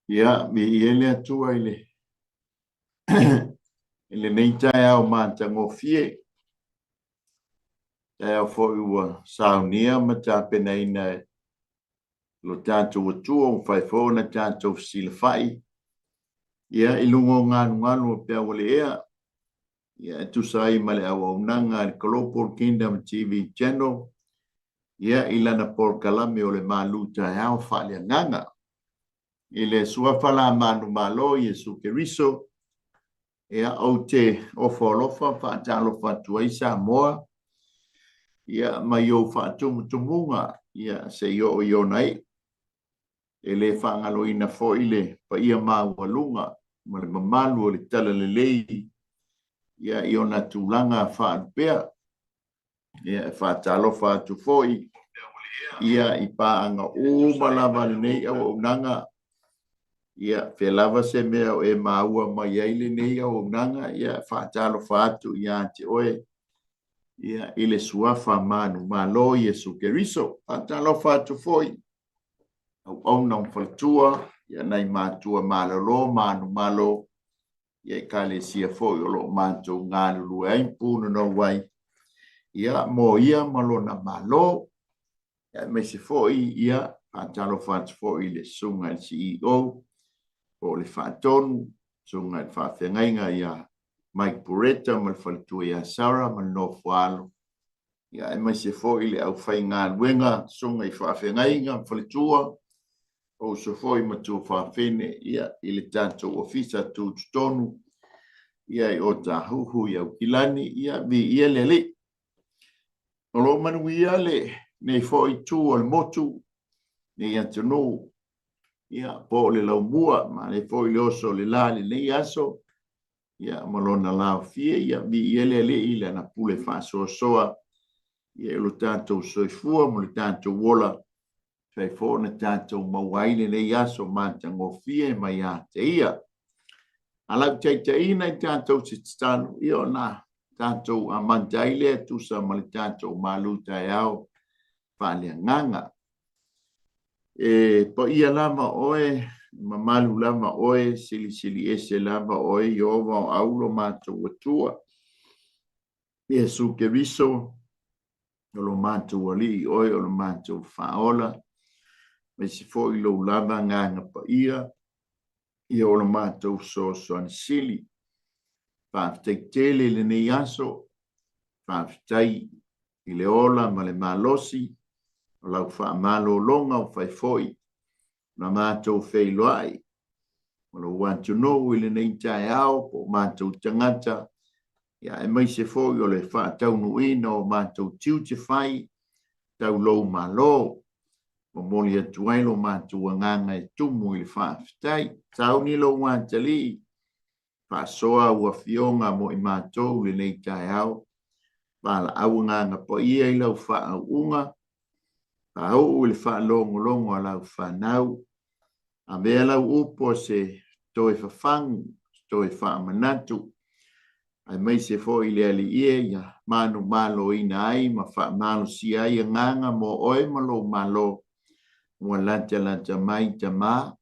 Ia mi ele atua ile ile nei tai au mātango fie tai au fo ua saunia ma tā pena ina lo tātou atua o whai fo na tātou silafai ia ilungo nganu pia wale ia tu sai male au unanga Global Kingdom TV channel ia ilana por kalame o le malu tai au whale nganga ile sua fala manu malo Yesu Keriso ia au te ofolofa whaatalofa tuaisa moa ia mai o whaatumutumunga ia se o nei e le whangaloina fo ile pa ia mawalunga ma le mamalu o le tala le lei ia i ona tūlanga whaatupea ia whaatalofa atu foi ia i paanga o malava le nei au unanga ia lava se mea o e maua mai aile nei au unanga ia whaatalofa atu ia te oe ia ile suafa manu malo Yesu Keriso whaatalofa atu foi au na mfaltua ia nei matua malolo manu malo ia kale sia foi o lo manto ngalu ai puno no wai ia mo ia malona malo ia me se foi ia whaatalofa atu foi le sunga el CEO o le whaatonu sunga el whaafengainga ia Mike Pureta ma le faltua ia Sarah ma no fualo ia e mai se foi le au whainga luenga sunga i whaafengainga faltua o se foi ma tu whaafene ia i le tātou ofisa tu tonu ia i o tahuhu ia ukilani ia vi ia le o lo manu ia le nei foi tu al motu nei antonu ia po le laumua ma le foi le oso le la le nei aso ia malona lao fie ia vi ele i le na pule fa soa ia lo tanto soifua mo le tanto wola fai fo na tanto mawaile le aso mantango fie mai a te ia ala ina i tanto tstanu ia na tanto amantaile tu sa ma le tanto maluta yao fa le nganga po ia lama oe mamalu lama oe sili ese lama oe yova aulo mato watua Yesu Keriso lo mato wali oe lo mato faola me si fo ilo lama nganga pa ia lo mato so sili fa tele le ne yaso fa tai ile ola ma le malosi lau wha malo longa o whai foi na mātou whai loai o lo want to know ile nei tai au po mātou tangata ia e mai se foi o le wha tau nuina o mātou tiu te whai tau lou malo o moli atuai lo mātou anganga e tumu i le wha fitai tau ni lo wantali wha soa ua fionga mo i mātou ile nei tai au wala au nganga po ia i lau wha au unga au le fa longo ala fa nau a me ala upo se toi fa fang toi fa manatu ai mai se fo ile ali ia manu malo ina ai ma fa malo si ai nganga mo oi malo mo lanta mai tama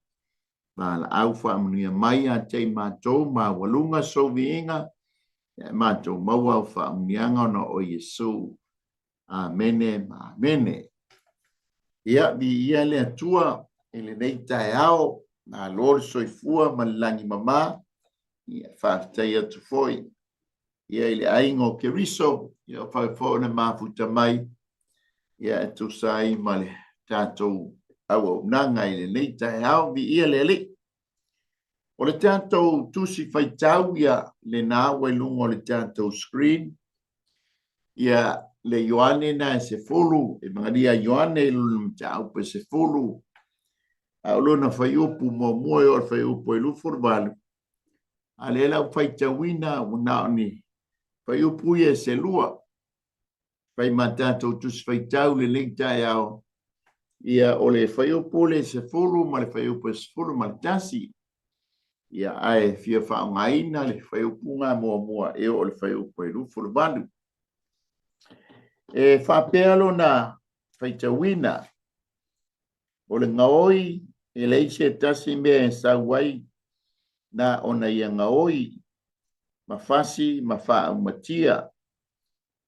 ma au fa munia mai a te ma to ma walunga so vinga ma to ma wa fa munia no o Yesu amen ia vi ia le atua ele nei tai ao na lor soifua malangi mama ia whaatai atu foi ia ele aingo Keriso ia whaifo na mafuta mai ia atu sai male tātou au nanga ele nei tai ao vi ia le o le tātou tusi whaitau ia le nā wailungo le tātou screen ia le Ioane na se fulu e mangaria Ioane lu tau pe se fulu a lona fai upu mo o fai upu e lufor valu a le la fai tawina una ni fai upu e se lua fai matato tus fai tau le lengta yao ia o le fai upu le se fulu ma le fai upu se fulu ma le tasi ia ai fia fa ngaina le fai upu nga mo e o le fai upu e lufor valu e whapea lo na whaitawina o le ngaoi e lei se tasi me sa wai na ona ia ngaoi mafasi mafa matia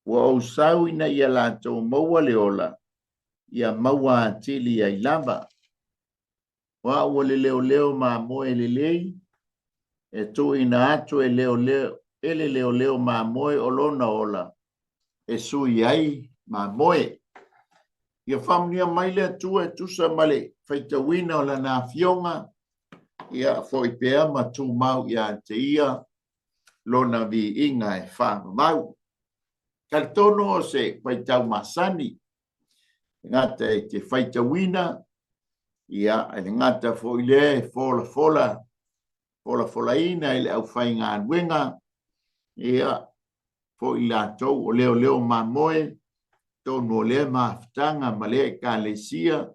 wa o sau ina ia lato maua leola ia maua tili ai lava wa o le leo ma moe le lei e tu ina atu e leo ma moe o lona ola e sui ai ma moe ia famnia mai le atu e tusa male faitawina o la na fionga ia foi pea ma tu mau ia te ia lona vi inga e fa mau kaltono o se faitau masani ngata e te faitawina ia e ngata foi le fola ina ile au fainga wenga ia foi la tau o leo ma moe tono le maftanga male kalesia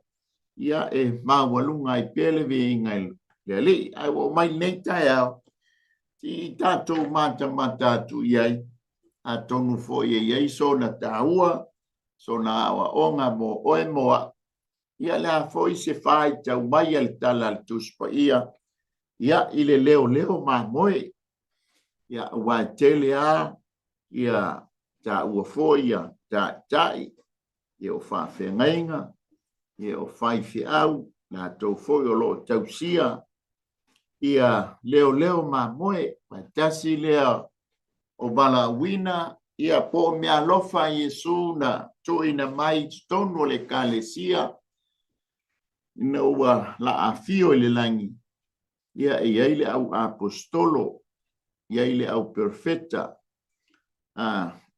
ia e mawalunga i pele vi inga le ai o mai neita ya ti tato mata tu iai a tonu fo iai so na taua so na awa onga mo oe moa ia la fo i se fai tau mai al tala tuspa ia ile leo ma moe ia wa tele a ia ta ua fo ia ta tai ia o fa fengainga ia o fai fi au na tau fo o lo tau sia ia leo ma moe ma tasi lea o bala wina ia po mea lofa Yesu na to ina mai tono le kalesia ina ua la afio le langi ia ile au apostolo ia ile au perfeta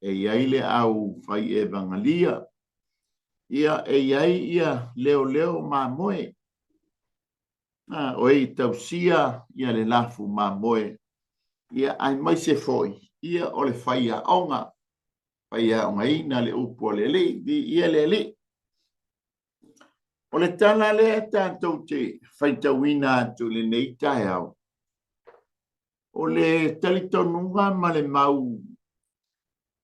ile au fai evangelia ia ia leo ma moe o e tausia ia le lafu ma moe ia ai mai se foi ia o le faia onga ina le upo le ia le o le tala le tantou te faitawina tu le nei tae au o le talitonunga ma le mau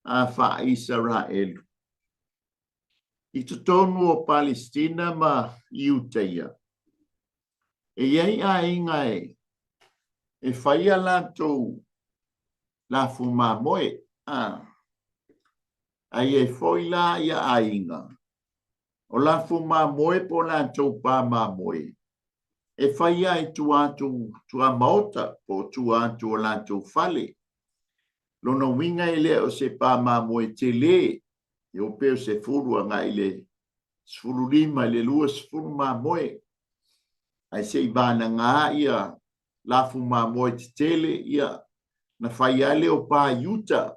a fa Israel i tutonu o Palestina ma Iuteia e iai a inga e faia lantou la fuma moe ai e foi la ia a inga o la fuma moe po lantou pa ma moe e faia e tua maota po atu o lantou fale lona winga ile o se pa ma moe te le e o peo se furu anga ile sfuru lima ile lua sfuru ma moe ai se ibana ngā ia lafu ma moe te tele ia na fai ale o pa yuta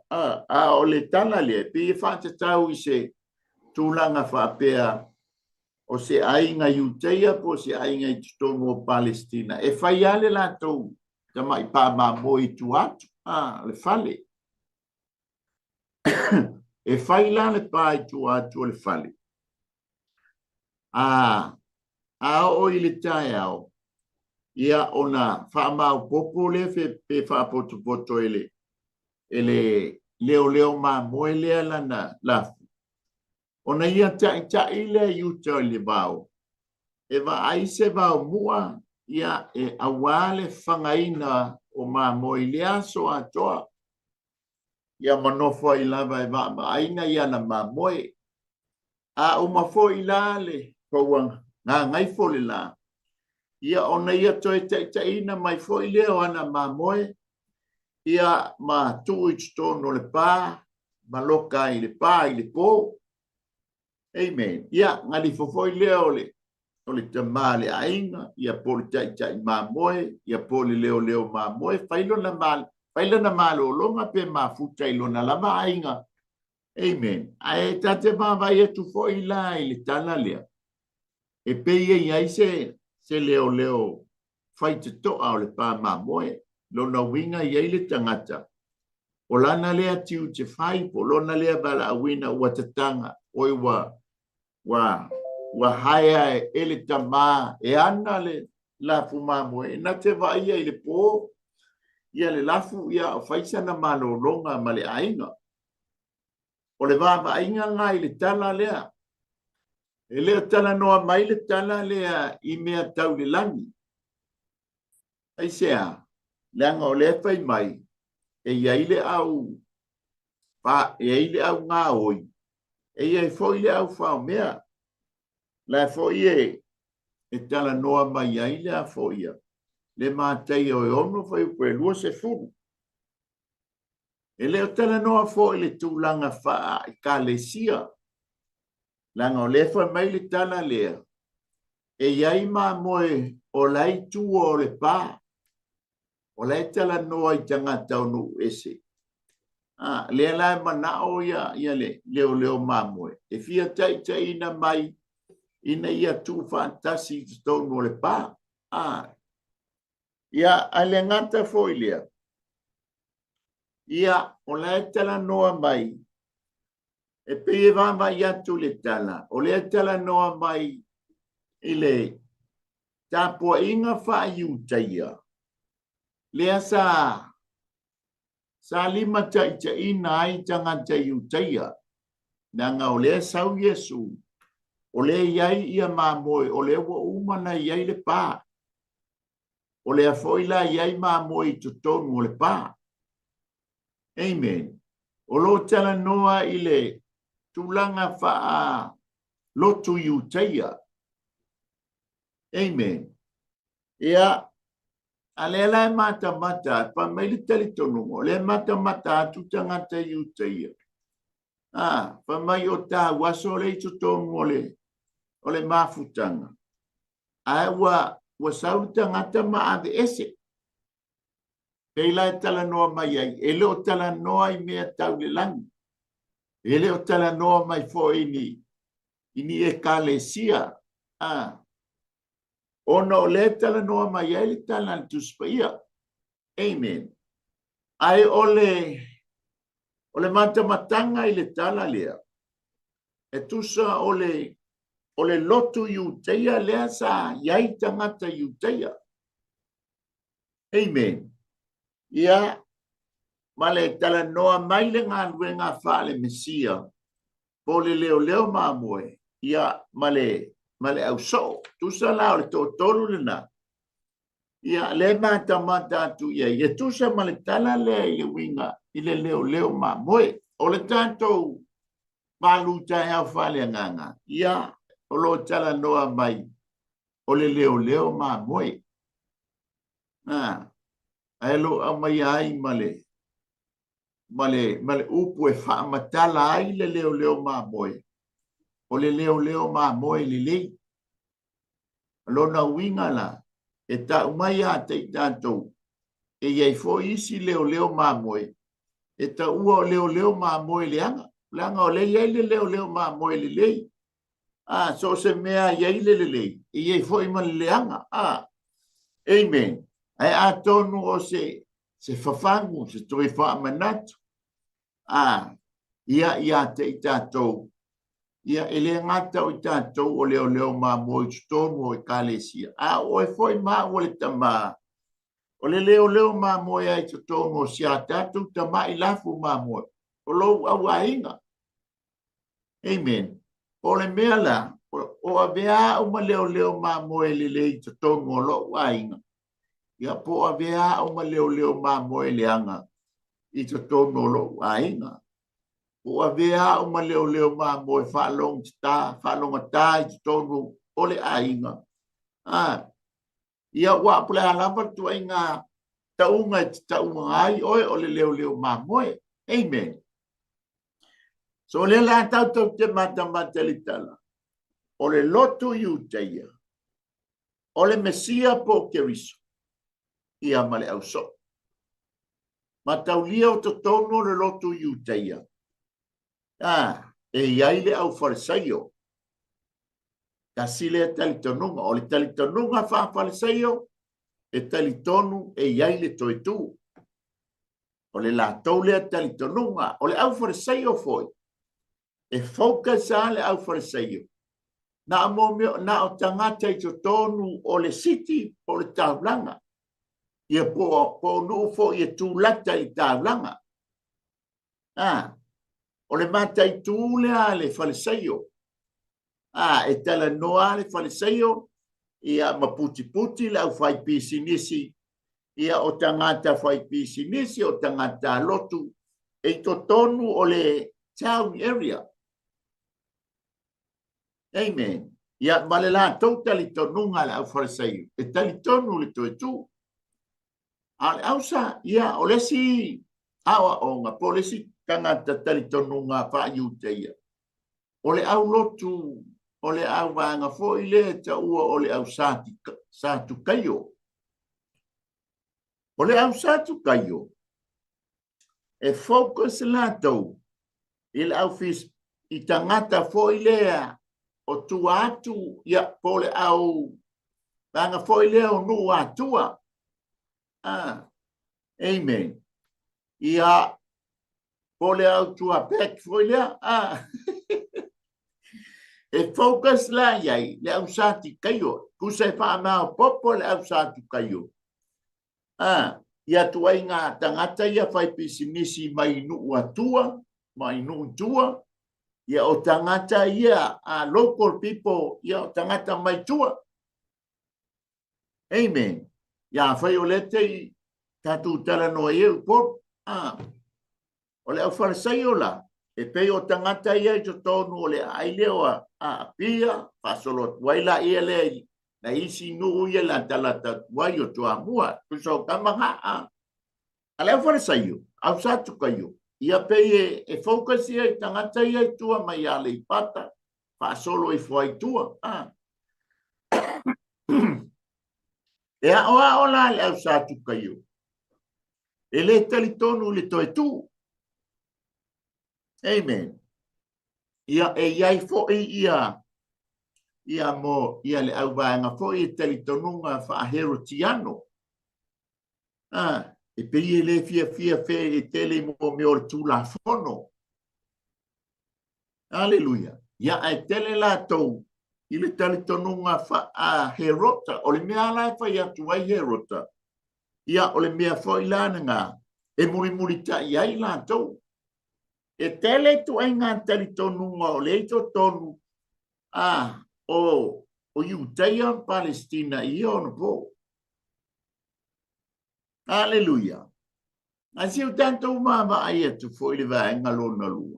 o le tala le pe e whata tau i se tūlanga whapea o se ainga Iuteia po se ainga i tutonu o Palestina e fai ale la tau tamai pa ma moe tu atu le fale e fai la le pa i tu atu le fale o i le tae au ia ona whaamau popo le pe whaapoto ele leo ma moe lea lana lafu. Ona ia tai le iuta le vau. E va aise vau mua ia e awale whangaina o ma moe lea so atoa. Ia manofo i lava e va aina ia na ma moe. O mafo i la le kouanga. Ngā ngai fo le la. Ia ona ia toi ina mai foi leo ana ma moe ia ma tu tono le pa maloka i le pa i le po amen ia ngali foi leo o le tamale ainga ia por tai ma moe ia por leo ma moe failo na malo longa pe ma futa i lona lava ainga amen ai tate ma vai tu foi la i le tala lea e pe ia se leo fai te toa o le pā mā moe, lona winga i eile tangata. O lana lea tiu te fai, po lona lea bala a wina ua tatanga, oi wa haia e ele tamā, e ana le lafu mā moe, na te vaia i le pō, ia le lafu ia o faisana mā longa ma le ainga. O le vāva ainga ngā i le tala lea, E leo tala noa mai le tala lea I mea tau le langi. Ai sea, leanga o lea fai mai, e iai le au, e iai le au ngā oi, e iai foi le au whao mea, la foi e tala noa mai iai le a foi ia, le mātai o ono fai upe lua se furu. E leo tala noa foi le tūlanga wha I ka le sia, langa o lea fai mai le tala lea, e iai mā moe o lai tua o le pā, o lai tala noa I tangata o nu ese. Le lai mana o ia leo mā moe. E fia tai ina mai, ina ia tu fantasi tonu o le pā. Ia ale ngata foi lea. Ia o lai tala noa mai, e peye vama ia tu le tala, o le tala noa mai, ile tapua inga wha iutaia. Lea sa lima ina ai tangata iutaia. Nanga o lea sau Yesu, o lea iai ia mamoe, o lea wa umana iai le pā. O lea foila iai mamoe I tutonu o le pā. Amen. O lo tala noa ile tulanga wha lotu iutaia. Amen. Ia, a le lai mata, pa mai le tali tonungo, le mata tu tangata iutaia. Pa mai o tā waso le I tutonu o le mafutanga. Ai wa sau tangata ave ese. Kei lai tala noa mai ai, e leo tala noa I mea tau le langi. E leo tala noa mai fo ini e kalesia. Ona o le tala noa mai ai le tala le tuspaia. Amen. Ai o le matamatanga I le tala lea. E tusa o le lotu iuteia lea sa iai tangata iuteia. Amen. Ia, ma le tala noa mai le ngā luenga wha le mesia. Po le leo mamoe. Ia, ma le au so. Tusa la o le tōtolu le na. Ia, le mata atu ia. Ia tusa ma le tala lea I winga. I le leo mamoe. O le tantou maluta e au wha le nganga. Ia, o lo tala noa mai. O le leo mamoe. Aelo au mai ai male upu e wha matala ai le leo mamoe. O le leo mamoe le lei. Lona winga la, e ta umai a te tātou. E iei fo isi leo mamoe. E ta ua o leo mamoe le anga. Langa o le iei le leo mamoe le lei. So se mea iei le lei. E iei fo ima le anga. Amen. Ai a tonu o se fafangu, se toi wha manatu. Ia te I tātou. Ia ele ngata o I tātou o leo mamoe tonu o I kalesia. O e foi ma o le tama. O le leo mamoe ai tonu o sia tātou tama I lafu mamoe. O lo au ainga. Amen. O le mea la, o a vea o ma leo mamoe le lei tonu o lo ainga. Ia po a vea o ma leo mamoe le anga. I tonu o lo ainga. O a vea o ma leo mamoe whalonga tā I tonu o le ainga. Ia wapule halapa tu ai ngā taunga ai oe o le leo mamoe. Amen. So le la tau te mata li tala. O le lotu iuteia. O le mesia po keriso. Ia male au so. Mataulia o tonu le lotu iuteia. E iai le au farisaio. Kasi le talitonunga. O le talitonunga wha farisaio. E talitonu e iai le toitu. O le la tau le talitonunga. O le au farisaio foi. E fauka sa le au farisaio. Na o tangata I tonu o le siti o le taulanga. Ia po nufo ia tūlata I taulanga. O le mata I tūlea le farisaio. e tala noa le farisaio ia maputi-puti le au fai pisinisi ia o tangata fai pisinisi o tangata lotu e totonu o le town area. Amen. Ia male la tau tali tonunga le au farisaio. E tali tonu le toi tu. Ale ausa ia o lesi awa o nga polisi tangata tali tonunga pa iute ia. O le au lotu o le au vanga fo ile ta ua o le au satu kayo. O le au satu kayo. E focus la tau. Il au fis I tangata fo ilea o tua atu ia po le au vanga fo ilea o nu atua. Amen. Ia po le au tua pek fo ilea. E focus la iai le au sati kayo. Kusai wha mao popo le au satu kayo. Ia tua inga tangata ia fai pisinisi mai nu atua, mai nu tua. Ia o tangata ia local people ia o tangata mai tua. Amen. Ia fai o lete tatu tala no ieu por. O le au farisai o la. E pei o tangata ia I to tonu o le ailewa pia pasolo waila ia le na isi nu ia la talata wai o tua mua. Kuso kamanga ale au farisai o au satu kayo. Ia pei e focus ia I tangata ia I tua mai ale I pata. Pasolo I fuai tua. E a ola le au satu kayo. E le tali tonu le toi tu. Amen. Ia e iai fo ia mo ia le au vanga fo I tali tonunga fa hero tiano. E pei le fia fe e tele mo me o tu la fono. Aleluia. Ia e tele la tou I le tali tonunga fa herota. O le mea lai fa ia tu ai herota. Ia o le mea fo ilana ngā. E muri ta iai la tou. E tele tu ai ngā tali tonunga o le to tonu. O Iuteia Palestina I ono po. Aleluia. Asi o tanto umama ai atu fo I le vaenga lona lua.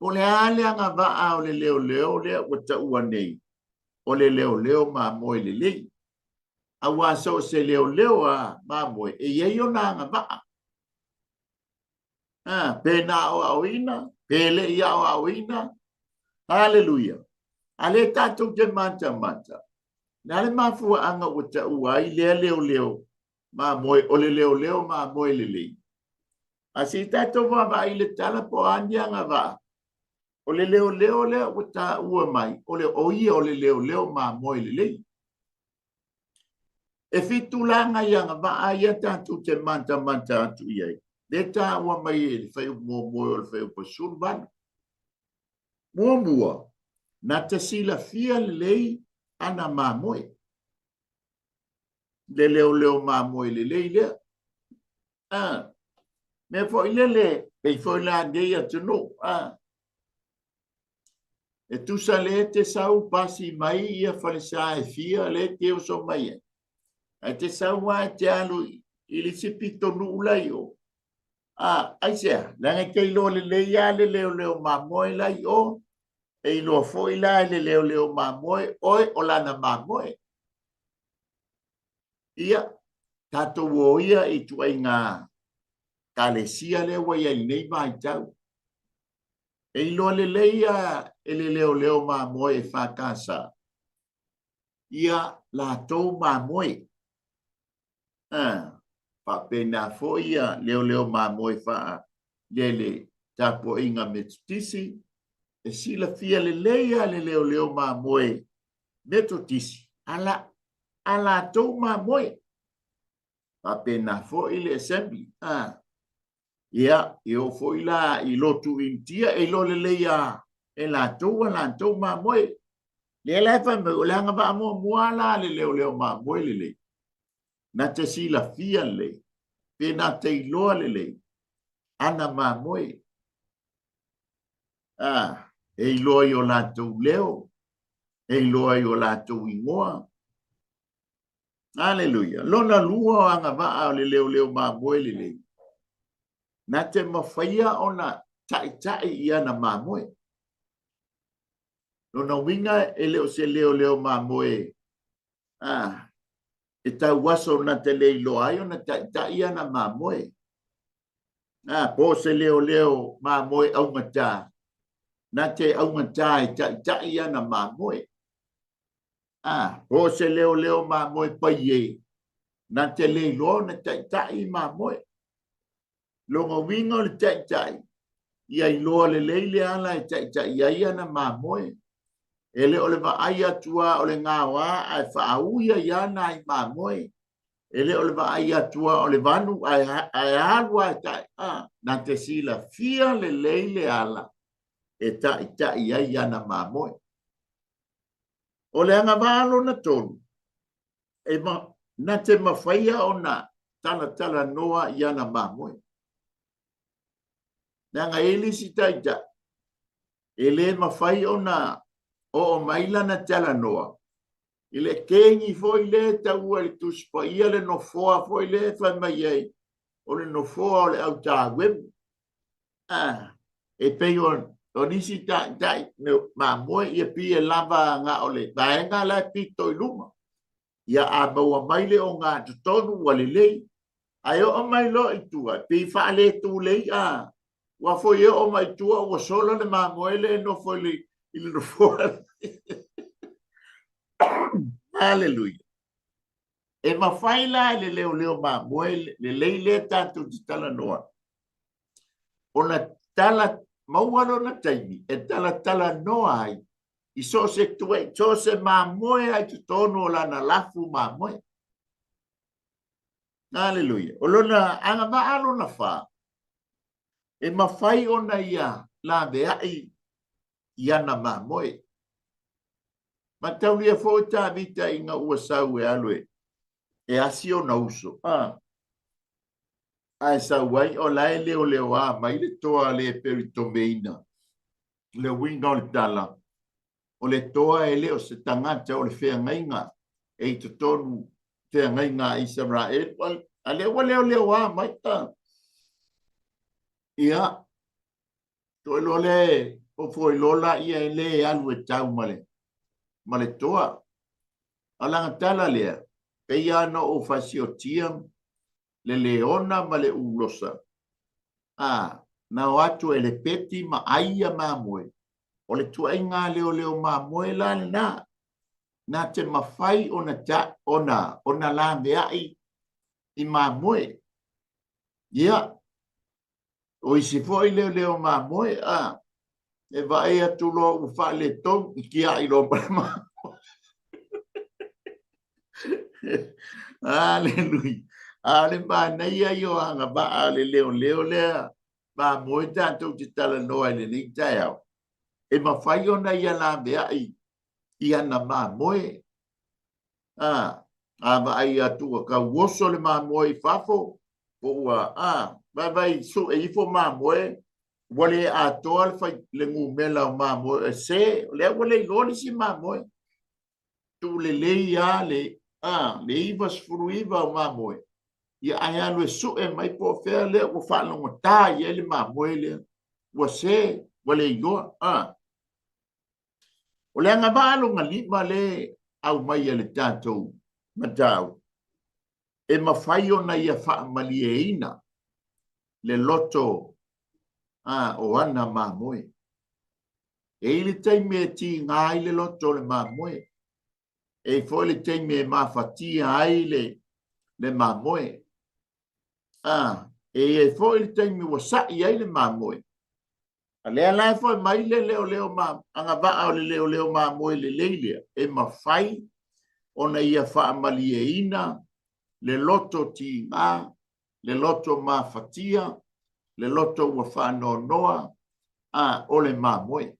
O le ale anga vaa o le leo le o ta ua nei. O le leo ma moe le lei. A wasa o se leo ma moe. E iei o na anga vaa. Pena o awina. Pele ia o awina. Aleluia. Ale tatou te manta. Nale mafua anga o ta ua I leo. Ma moe o le leo ma moe le lei. Asi tatou va I le tala po andi anga va. O le leo le o ta ua mai. O le oia o le leo ma moe le lei. E fitu langa ianga va aia tatou te manta atu iai. Le ta ua mai e le fai moe o le fai pasun van. Mua. Na te sila fia le lei ana ma moe. Le leo ma moe le lei lea. Me fo ilele, pe fo la deia tunu. E tu sa le te sau pasi mai ia falisa e fia le te o so mai. E te sau wa te alu ili sipito nu lai o. Ai sea, langa ke ilo le ia le leo ma moe lai o. E ilo fo ila le leo ma moe oi o lana ma moe. Ia, tato wo ia I tu ai ngā kalesia le wa ia I nei vai tau. E ilo le leia e le leo ma moe fa kasa. Ia la tau ma moe. Pa pena fo ia leo ma moe fa lele tapo inga metutisi. E sila fia le leia le leo ma moe metutisi. Ala tau ma moe. Pa pena fo ile assembly. Ia, o fo ila I lotu intia e lo le leia e la tau ma moe. Le la fa me o langa va mo muala le leo ma moe le le. Na te sila fia le. Pe na te iloa le. Ana ma moe. E iloa I o la tau leo. e loa i o lātou ingoa. Aleluia. Lona lua o anga vaa o le leo mamoe le lei. Na te mawhaia o na tai ia na mamoe. Lona winga e leo se leo mamoe. E tau waso na te lei loa ai o na tai ia na mamoe. Po se leo mamoe au ngata. Na te au ngata e tai ia na mamoe. Po se leo mamoe paie. Na te lei loa na tai mamoe. Longa winga o le tai. Ia i loa le leile ala e tai ia na mamoe. Ele o le vaai atua o le ngawa ai whaauia ia na i mamoe. Ele o le vaai atua o le vanu ai alua e tai. Na te sila fia le leile ala e tai ia na mamoe. O le anga valo na tonu. Na te mawhaia o na tala noa ia na mamoe. Nanga elisi taita. Ele mawhai o na o maila na tala noa. Ile kengi foi le tau le tuspa ia le no foa foi le fa mai ai. O le no foa o le au ta web. E pe o nisi tai no mamoe ia pi e lava nga o le baenga la pito i luma. Ia a baua maile o ngā tutonu wale lei. Ai o mai lo i tua. Pi wha le tu lei Wa foi o mai tua o solo le mamoe le no foi le il no foi. Aleluia. E mawhaila le leo mamoe le leile tanto di tala noa. O na tala maualo na taimi e tala noa ai. I so se tue, so se mamoe ai tu tono la na lafu mamoe. Aleluia. O lona anga maalo na wha. E mawhai ona ia la veai ia na mamoe. Ma tau lia fo ta vita i ngā ua sau e alue. E asi o na uso. Ai sa wai o lai leo mai le toa le peritomeina. Le winga o le tala. O le toa e leo se tangata o le whea ngainga. E i tonu whea ngainga Israel. A leo mai ta. Ia. Toi lole o foi lola ia e le alu e tau male. Male toa. Alanga tala lea. Peia no o fasio tiam. Le leona ma le ulosa. Na o atu e le peti ma aia mamoe. O le tuainga leo mamoe la na. Na te mawhai o na la meai i mamoe. Ia. O isi foi leo mamoe. E vai atu lo u fa le tong i kia i lo mamoe. Aleluia. Ale ba nei ai o anga ba ale leo lea. Ba moe tanto te tala noa le ni tai au. E mawhai o na ia la meai i ana mamoe. Ba ai atu ka woso le mamoe i fafo. Po ua, vai su e ifo mamoe. Wale a toa le ngumela o mamoe. Se, le wale lori si mamoe. Tu le leia le ivas furuiva o mamoe. Ia ai alu e su e mai po fea le o whanonga tā i ele mamoe le. Ua se, wale igoa. O le anga valo nga lima le au mai ele tātou matau. E mawhai o na ia wha mali e ina. Le loto o ana mamoe. E ili teime e ti ngai le loto le mamoe. E foi le teime e mawhatia ai le mamoe. E foi le teime wasai ai le mamoe. A lea lai foi mai le leo ma. Anga vaa o le leo mamoe le leilea. E mawhai o na ia wha mali e ina. Le loto ti ngā. Le loto mawhatia. Le loto ua whanau noa. O le mamoe.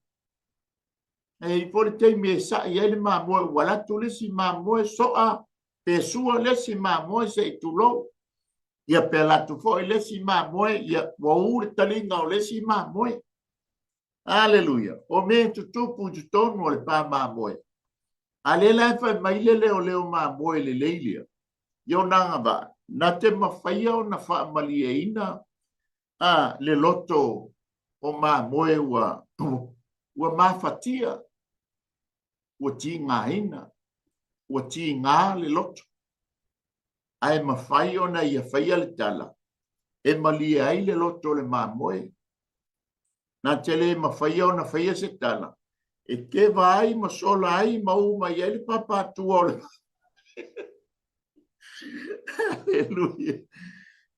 E fo le teime e sa i ele mamoe. Walatu lesi mamoe soa. Pesua lesi mamoe se i tulo. Ia pelatu fo i lesi mamoe. Ia waure talinga o lesi mamoe. Aleluia. O me tutupu tutonu o le pa mamoe. Ale lai fai mai leo leo ma moe le leilia. Yo nanga ba. Na te mawhaia o na wha mali e ina. Le loto o ma moe ua mawhatia. Ua ti ngā ina. Ua ti ngā le loto. Ai mawhai o na ia whaia le tala. E mali e ai le loto le ma moe. Na te le mawhaia o na whaia se tala. E ke vai ma sola ai ma uma i ele papa tuole. Aleluia.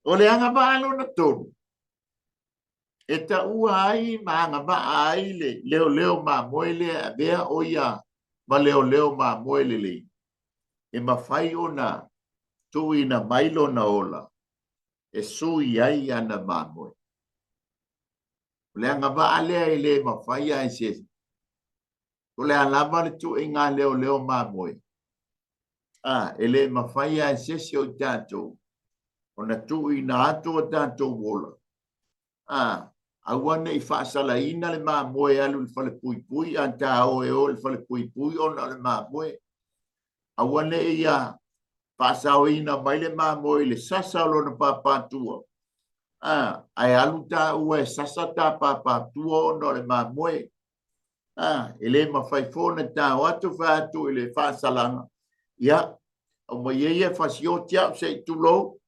O le anga baalo na tonu. E ta ua ai ma anga ba ai le leo ma moele a bea o ia ma leo ma moele le. E ma fai o na tui na mailo na ola. E sui ai ana ma moe. O le anga ba alea i le ma fai ai se. O le alama le tu inga leo ma moe. Ele mawhaia e sesi o tātou. O na tui na atu o tātou wola. Awane i whaasala ina le maa moe alu le whale pui pui. Anta o e o le whale pui pui o na le maa moe. Awane i a whaasao ina mai le maa moe le sasa o na pāpātua. Ai alu tā ua e sasa tā pāpātua o na le maa moe. Ele mawhaifona tā o atu whaatu i le whaasalanga. Ia, o mai ia whasio tia se tulo,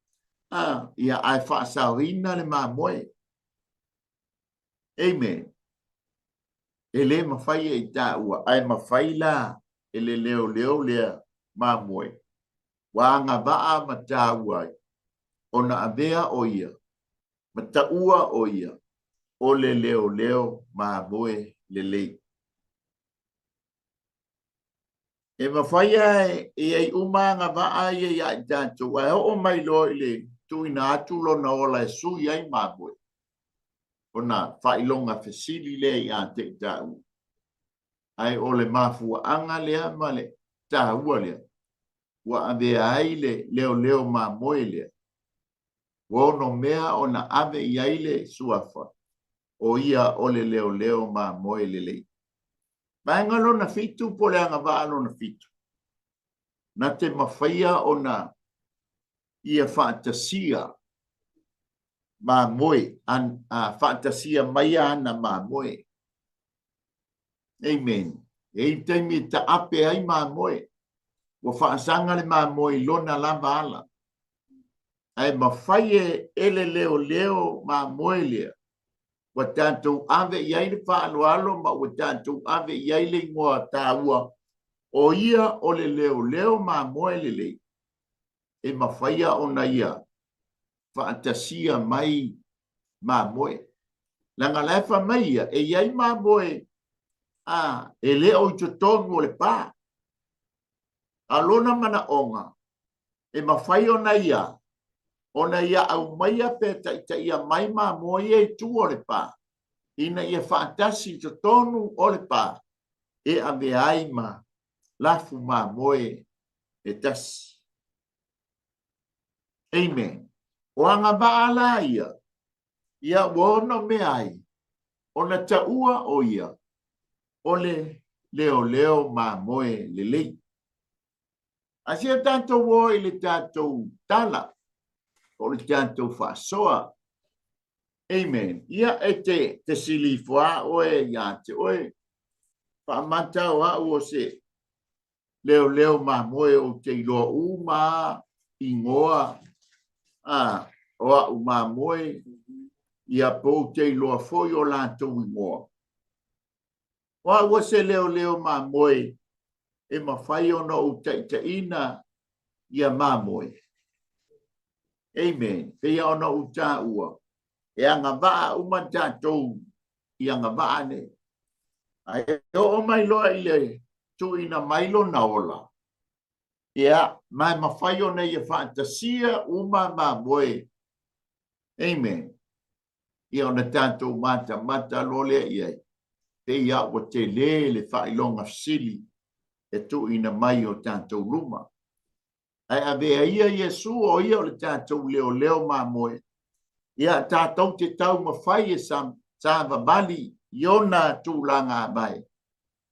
ia ai whaasawina le maa moe. Amen. Ele mawhai e tā ua, ai mawhai la, ele leo lea maa moe. Wanga waa ma tā uai, o na avea o ia, ma ta ua o ia, o le leo maa moe le lei. E mawhaia e ai umanga waa ia ia i tātou, ai o mai loa i le tui na atulo na ola e sui ai maa moe. O na whailonga fesili le i a te tāu. Ai o le mafua anga lea ma le tāua lea. Wa ave ai le leo maa moe lea. Wa ono mea o na ave i ai le suafa. O ia o le leo maa moe le lei. Maenga lo na fitu po le anga waa lo na fitu. Na te mawhaia o na ia whaatasia maa moe. Whaatasia mai ana maa moe. Amen. E teimi ta ape ai maa moe. Wa whaasanga le maa moe lona lava ala. Ai mawhaie ele leo maa moe lea. Wa tātou ave iai le whaaloalo ma wa tātou ave iai le ngoa tāua. O ia o le leo maa moe le lei. E mawhaia o na ia. Whaatasia mai maa moe. Langa lefa mai ia. E iai maa moe. E leo i tutongu o le pā. Alona mana onga. E mawhai o na ia. Ona ia au maia peta ita ia mai maa moe e tu o le pā. Ina ia whaatasi to tonu o le pā. E ave aima lafu maa moe e tasi. Amen. O anga baala ia. Ia wono me ai. Ona taua o ia. O le leo maa moe le lei. Asia tanto wo i le tātou tala. O le tātou whaasoa. Amen. Ia e te sili fua oe ia te oe. Whaamata o au o se. Leo maa moe o te iloa uma ingoa. O au maa moe. Ia pou te iloa foi o lātou ingoa. O au o se leo maa moe. E mawhai ono o te ina ia maa moe. Amen. Pea ono o tā ua. E anga waa uma tātou i anga waa ne. Ai o mai loa i le tu ina mailo na ola. Ia, mai mawhai o nei e whaatasia uma maa moe. Amen. Ia ona tātou mata lole iai. Te ia o te le whailonga sili e tu ina mai o tātou luma. Ai ave ia Yesu o ia o le tātou leo maa moe. Ia tātou te tau mawhai e sa vabali iona tūlanga abai.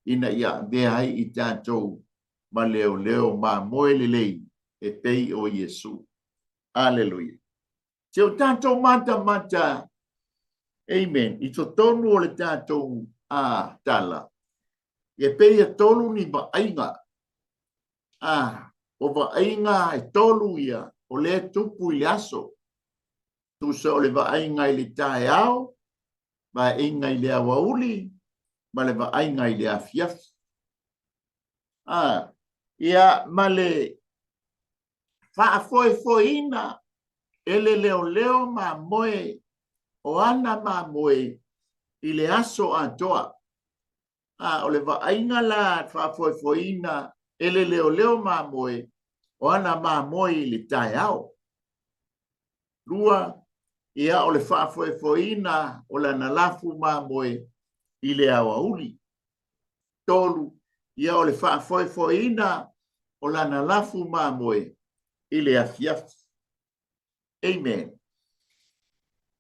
Ina ia ave ai i tātou ma leo ma moe lelei e pei o Iesu. Aleluia. Se o tātou mata, amen, i to tonu o le tātou tala. E pei e tolu ni ba ainga. O ba ainga e tolu ia, o le tupu i le aso. Tu se o le ba ainga i le tae ao, ba ainga i le awauli, ma le ba ainga i le afiafi. Ia ma le whaafoefoina ele leo ma moe o ana ma moe i le aso atoa. O le vaainga la whaafoefoina ele leo ma moe o ana ma moe i le tae ao. Lua ia o le whaafoefoina o la nalafu ma moe i le awauli. Tolu ia o le whaafoefoina o la nalafu ma moe i le afiafi. Amen.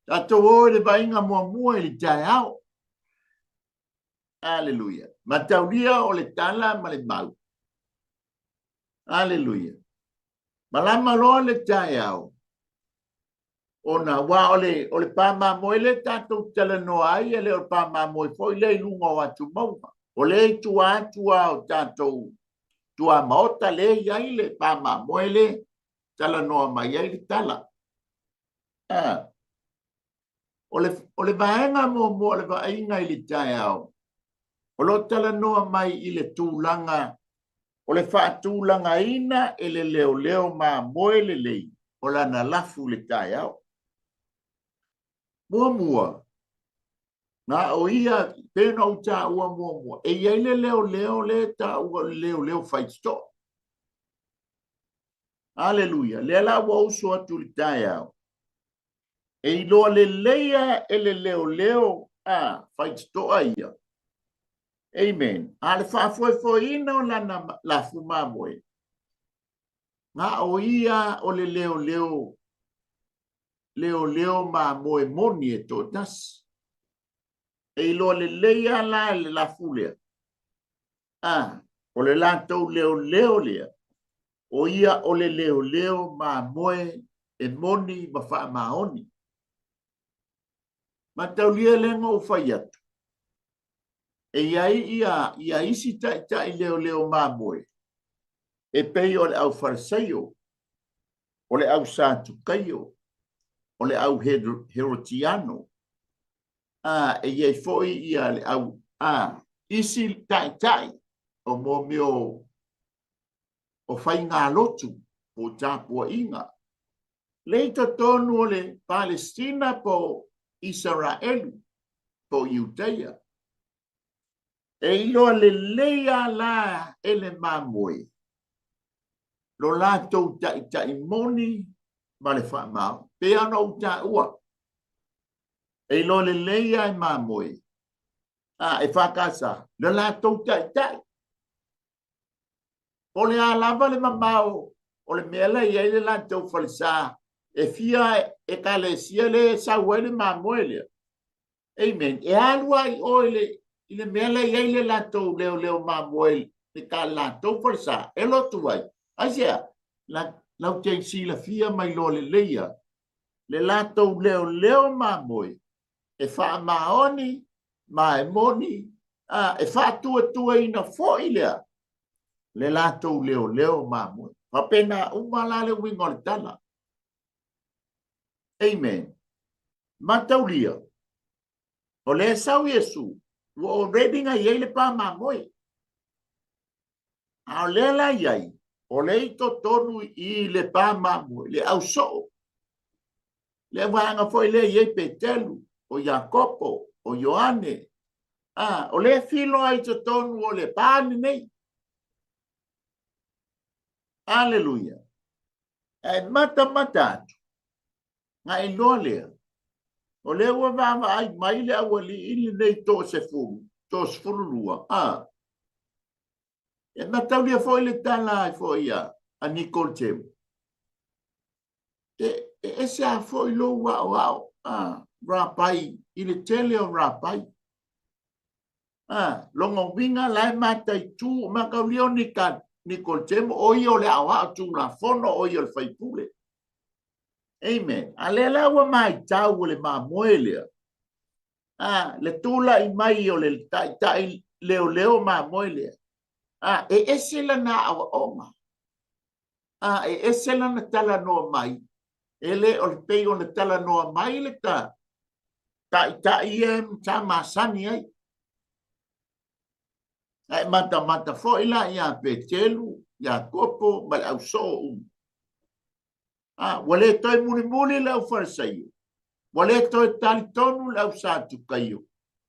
Tato o le vainga mua i le tae ao. Aleluia. Mataulia o le tala ma le mau. Aleluia. Malama loa le tae au. O na wa o le pāma moe le tātou tala noa ai e le o pāma moe foi le ilunga o atu mauma. O le tua o tātou tua maota le iai le pāma moe le tala noa mai ai le tala. O le vaenga mo le vaenga i le tae au. O lo tala noa mai i le tūlanga. O le whaatūlanga ina e le leo ma moe le lei. O la na lafu le tae au. Mua. Nga o ia pena o tā ua mua. E iai le leo le tā ua leo whaitsto. Aleluia. Le ala ua uso atu le tae au. E iloa le leia e le leo whaitsto a ia. Amen. Ale whaafoefoina o lana lafu ma moe. Nga o ia o le leo ma moe moni e tō tas. E ilo le leia la le lafu lea. O le lātou leo lea. O ia o le leo ma moe e moni ma wha maoni. Ma tau lia lenga o whai atu. E ia isi tai leo ma moe. E pei o le au farisaio, o le au sātukaio, o le au herotiano. E iei foi ia le au isi tai o mo meo o whai ngā lotu o tāpua inga. Leita tonu o le Palestina po Israelu, po Iuteia. E iloa le leia la ele mamoe. Lo lātou tai moni ma le whaamau. Pe ana o tā ua. E iloa le leia e mamoe. E whakasa. Le lātou tai. O le alava le mamau. O le mele i ele lātou whalisa. E fia e kale sia le sauele mamoe lea. Amen. E alua i oile. I le mele i ele lātou leo mamoe. E ka lātou whalisa. E lotu ai. Asia, lau te si la fia mai lo le leia. Le lātou leo mamoe. E wha maoni, ma e moni. E wha tua ina fōi lea. Le lātou leo mamoe. Whapena umalale wingo le tala. Amen. Mataulia. O le sau Yesu. O redinga iei le pā mamoe. A le la iei. O le ito tonu i le pā mamoe. Le au soo. Le wanga foi le iei Petelu. O Jacopo. O Ioane. O le filo ai to tonu o le pāni nei. Aleluia. E mata atu. Nga e loa lea. O le ua vama ai mai le awali ili nei tō se fulu. Tō se fulu lua. E mataulia foi le tala ai foi a Nicole Temu. E se a foi lo wao. Rapai. Ile tele o rapai. Longo winga lai matai tu. Makaulia Nikodemo o io le awa tu la fono o io le fai pule. Amen. Alela wa mai tau le ma moelia. Le tula i mai o le tai leo ma moelia. Esela na awa oma. Esela na tala no mai. Ele o le pei o na tala no mai le ta. Tai ta masani ai. Mata fo ila ia petelu, ia kopo, mal au so. Wale toi muni lau farsaio. Wale toi talitonu lau satu kayo.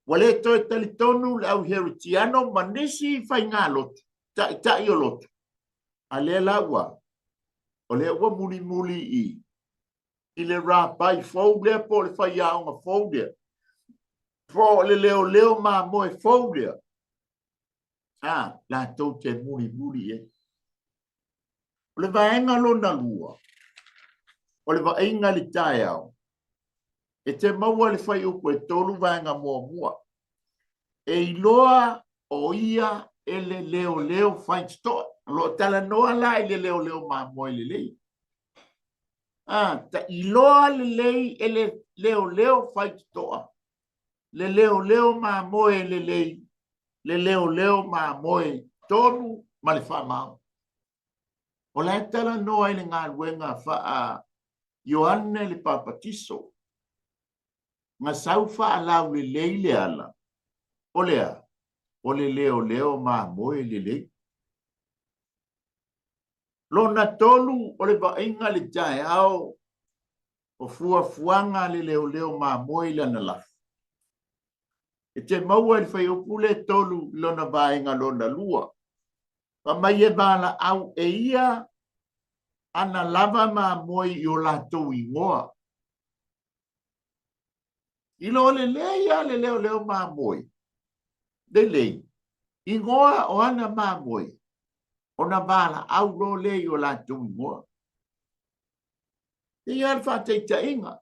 Wale toi talitonu lau heritiano manisi fai ngalot. Ta iolot. Ale lawa. Ole wa muli i. Ile rapai fouble po le fai aonga fouble. Po le leo ma moe fouble. La tau te muli e. O le vaenga lona lua. O le vaenga li tae au. E te maua le fai upo e tolu vaenga mua. E iloa o ia e le leo fai stoa. Lo tala noa la e le leo ma moe le lei. Ta iloa le lei e le leo fai stoa. Le leo ma moe le lei. Le leo ma moe tonu ma le wha mau. O la tala noa i le ngā ruenga wha a Ioane le papatiso. Ngā sau wha a lau le leile ala. O lea, o le leo ma moe le lei. Lona tolu o le vainga le tae ao o fuanga le leo ma moe le na lafu. E te maua le whai opule tolu lona vainga lona lua. Pa mai e bala au e ia ana lava ma moe i o latou ingoa. Ilo le leia le leo ma moe. Le lei. Ingoa o ana ma moe. O na bala au lo le i o latou ingoa. I alfa te inga.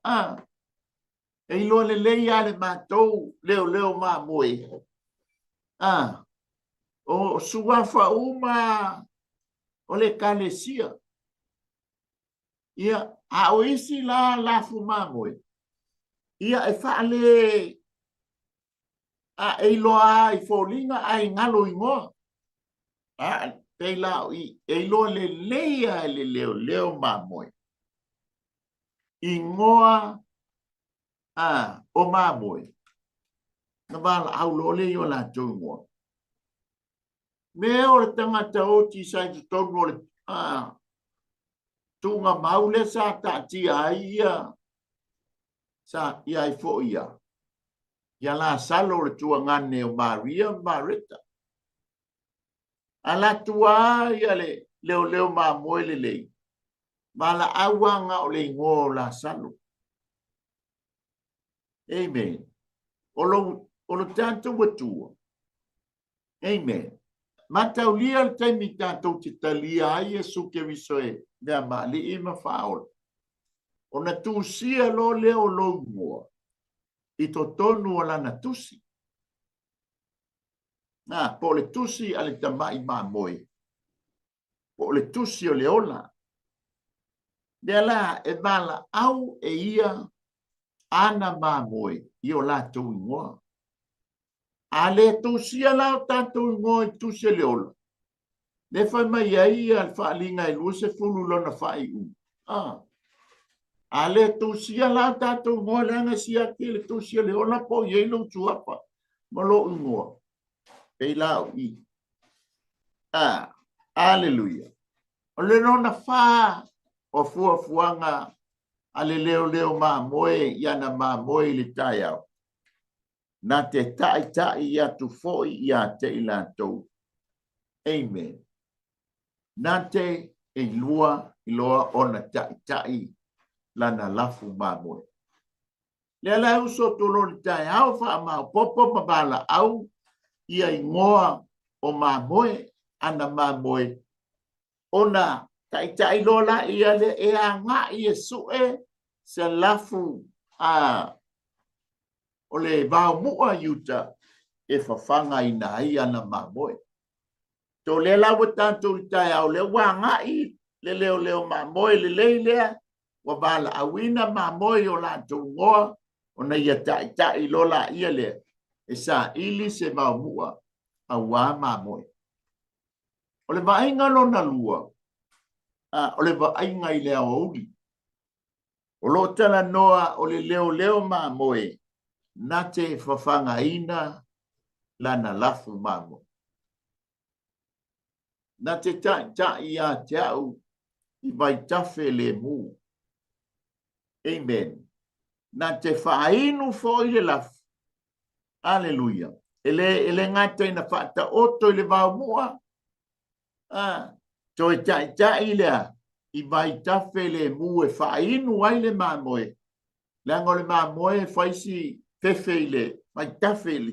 E ilo le leia le matou leo ma moe. O suafa uma o le kalesia. Ia a o isi la fumamoe. Ia e whaale a e loa i fōlinga a i ngalo ingoa. Te lao e loa le leia e le leo mamoe. Ingoa o mamoe. Na wala au lo le yo la tau ingoa. Me o le tangata o ti sai tu tonu o le tunga maule sa ta ti ia sa ia i fo ia ia la salo le tua ngane o Maria Marita ala tua ia le leo ma moele le mala awanga o le ngo la salo. Amen. O lo tanto watua. Amen. Mataulia le taimi tātou te talia ai e suke visoe mea maali i mawhaola. O na tūsia lo leo lo mua i to tonu o lana tusi. Po le tusi ale tamai ma moe. Po le tusi o le ola. Dea la e mala au e ia ana ma moe i o la tau ingoa. Ale tusia lao tātou ingoa i tusia le ola. Ne fai mai ai al whaalinga i lua se fulu lona whai u. Ale tusia la tātou ingoa leanga si ake le tusia le ola po i eino tuapa. Malo ingoa. Pei lao i. Aleluia. O le nona wha o fuanga ale leo ma moe iana ma moe le tai au. Na te tai ia tu foi ia te ila tau. Amen. Na te e iloa ona tai lana lafu ma moe. Le ala uso tolo le tai au wha ma popo mabala au ia ingoa o ma moe ana ma moe. Ona tai lola ia le e a ngā ia sue se lafu o le vau mua yuta e whawhanga i nā i ana mamoe. to le la tanto tai au le wanga I le leo ma moi le wa bala awina ma moi o la to ngo ona ia tai lola ia le esa ili se ma mua a wa ma moi o le vainga lo na lua o le vainga I le aouli o lo tala noa o le leo ma moi na te fafanga ina lana lafu ma moi na te tai ia te au I vai tafe le mu. Amen. Na te whainu fo I le lafu. Alleluia. Ele ngata ina whata oto I le vau mua. Toi tai lea. I vai tafe le mu e whainu ai le mamoe. Lango le mamoe whaisi fefe I le. Vai tafe le.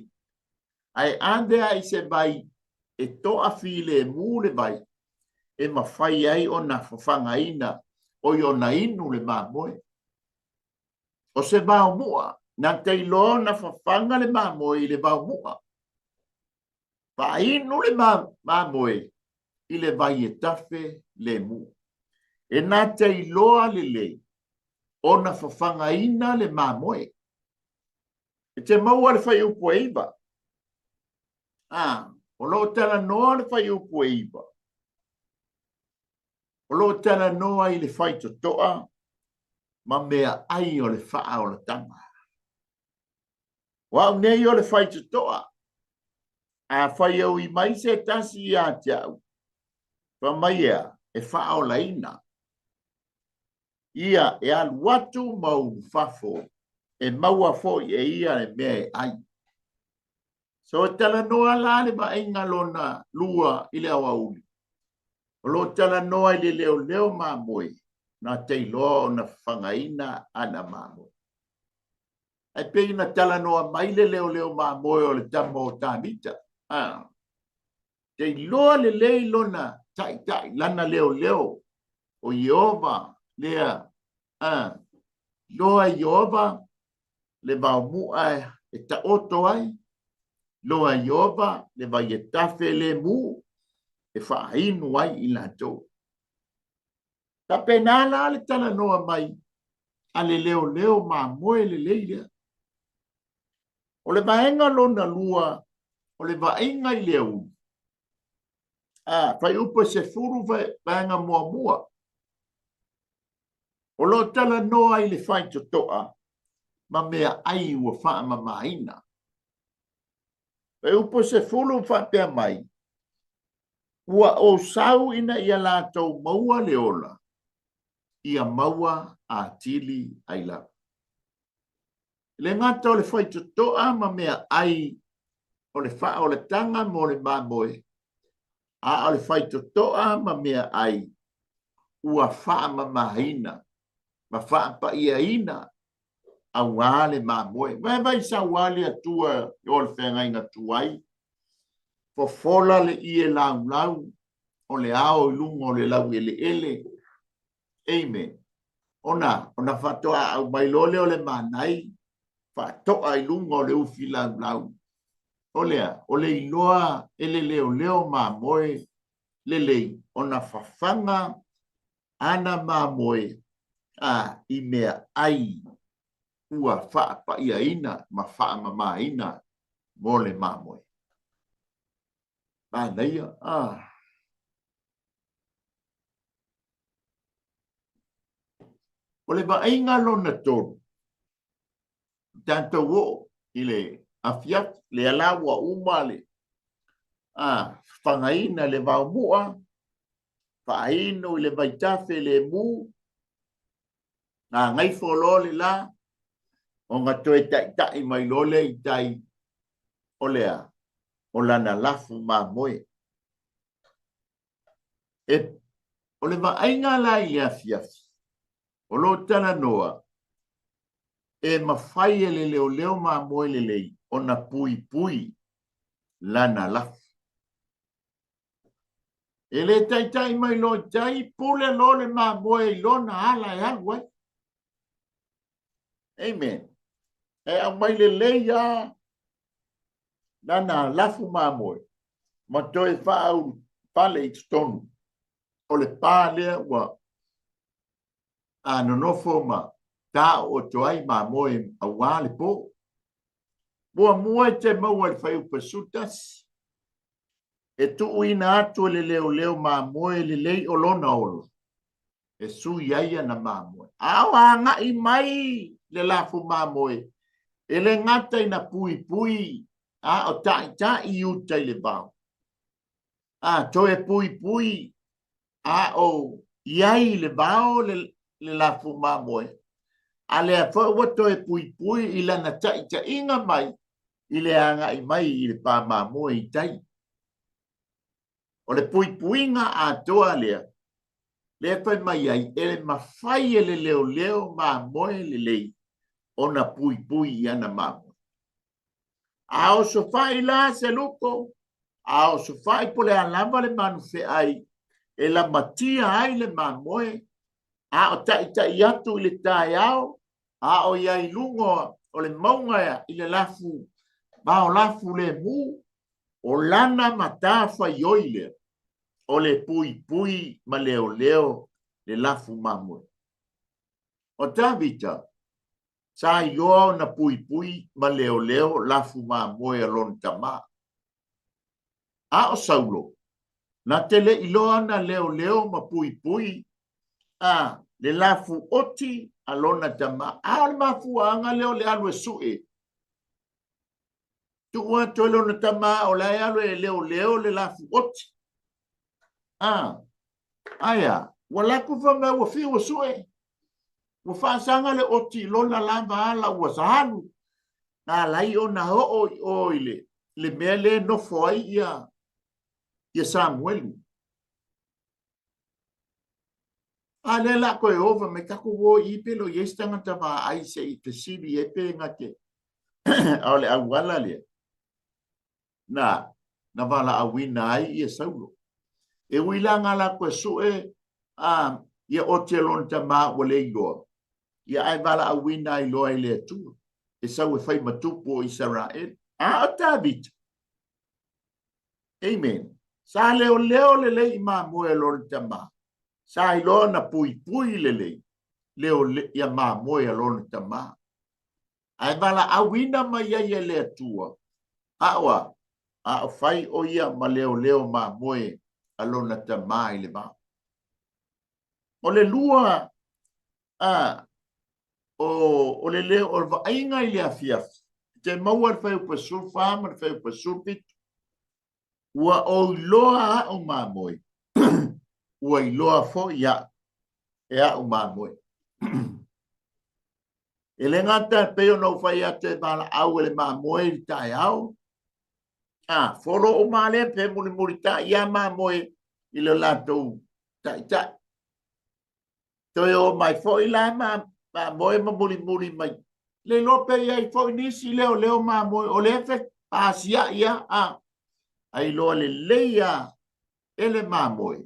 Ai andea I se vai e toa fi le mu le vai. E ma whai ai o na whawhanga ina. O I o na inu le mamoe. O se vau mua. Na te ilo na whawhanga le mamoe I le vau mua. Whainu le mamoe I le vai e tafe le mu. E na te iloa le le. O na whawhanga ina le mamoe. E te maua le whai upo eiva. O lo tala noa le whai upo eiva. O lo tala noa I le whai to toa. Ma mea ai o le wha o le tanga. Wa nei o le whai to toa. A whai au I mai se tasi I a te au. Pa mai e wha o la ina. Ia e alu watu mau whafo. E maua fo e ia e mea e ai. So tala noa la le ba inga lona lua I le awa uli. O lo tala noa I le leo ma moi. Na te loa na whangaina ana ma moi. Ai pe ina tala noa mai le leo ma moi o le tamo o tamita. Te loa le lona tai lana leo. O Iova lea. Loa Iova le vau mua e ta oto ai. Loa Iova le vai e tafe le mu e whainu ai I lato. Ta penala le tala noa mai a le leo ma moe le leile. O le vaenga lona lua o le vaenga I leu. Fai upo se furu vaenga mua. O lo tala noa I le fai to toa. Ma mea ai ua wha ma maina. Fai upo se furu wha pia mai. Ua o sau ina ia lātou maua leola. Ia maua a tili aila. Le ngata o le whai to toa ma mea ai. O le wha o le tanga mo le mamoe. A o le whai to toa ma mea ai. Ua wha ma mahina. Ma wha pa ia ina. A wale mamoe. Vai sa wale atua o le whenga inga tuai. Po fola le ie lau. O le ao lungo le lau ele. Amen. Ona whatoa au mailole o le manai. Whatoa I lungo le ufi lau. O le iloa ele leo ma moe. Le ona whawhanga ana ma moe. I mea ai. Ua wha pa ia ina. Ma wha ma ina. Mole ma moe. Neia. O le vaenga lona tonu. Tanto wo I le afiat le alawa umale. Whangaina le vau mua. Whaino le vaitafe le mu. Ngai folo le la. O ngā toe tai mai lole I tai. O lea. O lana lafu ma moe. O le vaenga la I afiat. O lo tana noa. E mawhai e le leo ma moe le lei. O na pui. Lana lafu. E le tai mai lo tai. Pule lo le ma moe I lona ala e alwai. Amen. E au mai le lei a. Lana lafu ma moe. Ma toe whaau pale i tonu. O le pale wa no no forma ta o toai ma moe a wale po. Bua mua te maua le fai upasutas. E tu ina atu le leo ma moe le lei o lona olo. E su iaia na ma moe. Awa nga i mai le lafu ma moe. E le ngata ina pui. O ta i uta i le bao. To e pui. O iai le bao le lafu ma moe. A le a fo wato e pui i lana ta inga mai. I le anga i mai i le pa ma moe i tai. O le pui nga a toa lea. Le fai mai ai, ele mawhai ele leo ma moe le lei. Ona pui i ana ma moe. Ao so fai la se luko. Ao so fai po le alama le manu fe ai. E la matia ai le ma moe. Ao tai atu i le tai ao. Ao iai lungo o le maunga i le lafu. Bao lafu le mu. O lana matafa yoile. O le pui ma leo le lafu mamue. O tavita, sa ioa na pui ma leo lafu mamue alon tama. A o saulo, na tele iloa na leo ma pui, le lafu oti alona tama. A le mafu anga leo le alu e sue. Tua tolo na tama o le alu e leo le lafu oti. Aya, wala ku fa me wo fi wo sue. Wo fa sanga le oti lona lamba ala wo sahalu. Na lai o na o ile. Le mele no foi ia Samuelu. Ale la ko e over me kako wo I pelo yestanga tava ai se I te sibi e pe ngate. Ale awala le. Na vala awina ai ia saulo. E wilanga la ko sue ia otelon tama wale io. Ia ai vala awina I loa I le tu. E sau e fai matupo I Israel. Tabit. Amen. Sa leo le lei ma moe lor tama. Sa I loa na pui le lei. Leo ia ma moe lor tama. Ai vala awina ma ia le tua. Awa. A fai o ia ma leo ma moe alona tama I le ma. O le lua o le leo o va ainga I le afiaf. Te maua fai upa sulfa, ma fai upa sulpit. Ua o iloa o ma moe. Ua iloa fo ia e a o ma moe. E le ngata peo no fai ate mala au ele ma moe I tai au. Folo o ma le pe muri ta ia ma moe I le lato tai. Toi o mai fo I la ma moe ma muri mai. Le lope ia I fo nisi leo ma moe o le fe asia ia ai loa le leia ele ma moe.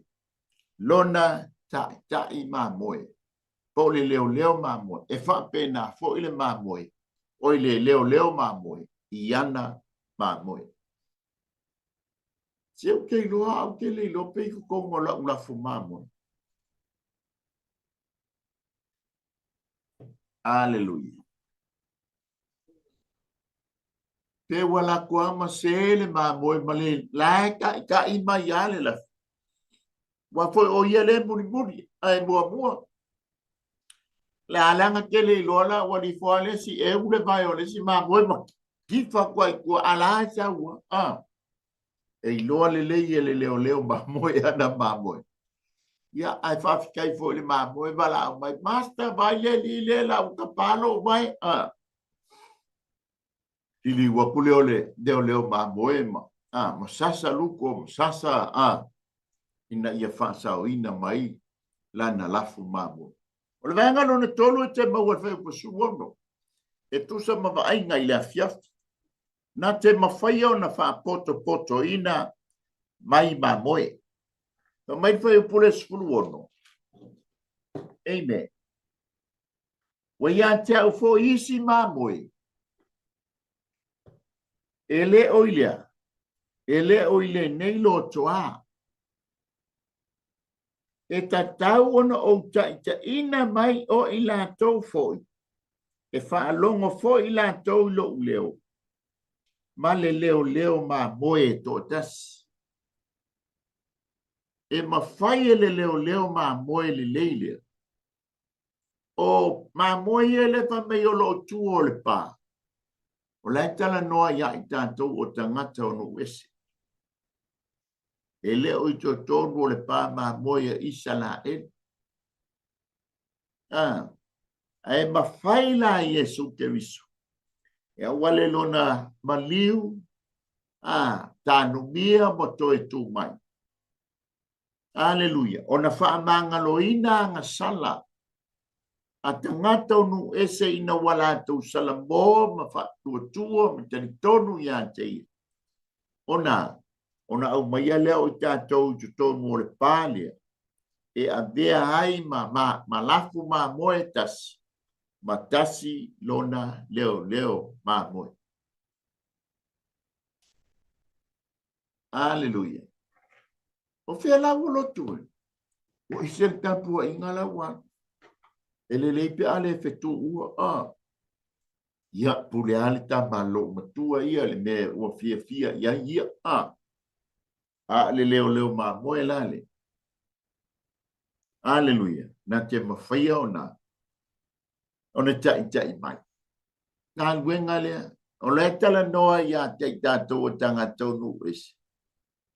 Lona tai ma moe. Po le leo ma moe. E fa pena fo ile ma moe. O le leo ma moe. Iana ma moe. Se o ke loa au ke le lope I kukongo la ulafu ma moe. Aleluia. Pe wala kua ma se le ma moe ma le lai ka I ma ia le la. Wa foi o ia le muri ai mua. La alanga ke le lola wa di fo le si e ule vai o le si ma moe ma. Ki fa kua ala sa wa. E loa le leo ma moe ana ma moe. Ia ai fa fikai fo le ma moe vala mai master vai le la o kapalo vai Ili wakule ole leo ma moe ma. Ma sasa luko sasa ina ia fa sa ina mai la na lafu ma moe. O le vanga no tolu te maua fai po suono. E tu sa ma vai ngai le afiaf. Na te mawhai o na fa poto ina mai ma moe. So mai fai pule suono. Amen. Wa ia te au fo isi ma moe. Ele oile nei lo toa. e tatau ona o taʻitaʻina mai o i latou foʻi e faalogo foʻi i latou i loʻu leo ma le leoleo mamoe e toʻatasi e mafai e le leoleo mamoe lelei lea o mamoe ia le famai o loo tua o le pā o lai talanoa ia i tatou o tagata o nuu ese e lē o i totonu o le pā mamoe ia isa laʻele ae mafai la Iesu Keriso e auale lona maliu tanumia mo toe tumai. Aleluia. Ona faamagaloina agasala a tagata o nuu ese ina ua latou salamo ma faatuatua ma tanitonu iā te ia. Ona aumaia lea o i tatou i totonu o le pā lea e avea ai ma lafu mamoe tasi ma tasi lona leo mamoe. Aleluia. O fea lau lotu o ise tapua inga lawa ele le pe ale fetu ua ia pule ale tamalo matua ia le me o fia ia le leo mamoe lale. Aleluia. Na te mawhaia ona tai mai. Ngā luenga lea, o le tala noa ia te tātou o tangatou nu esi.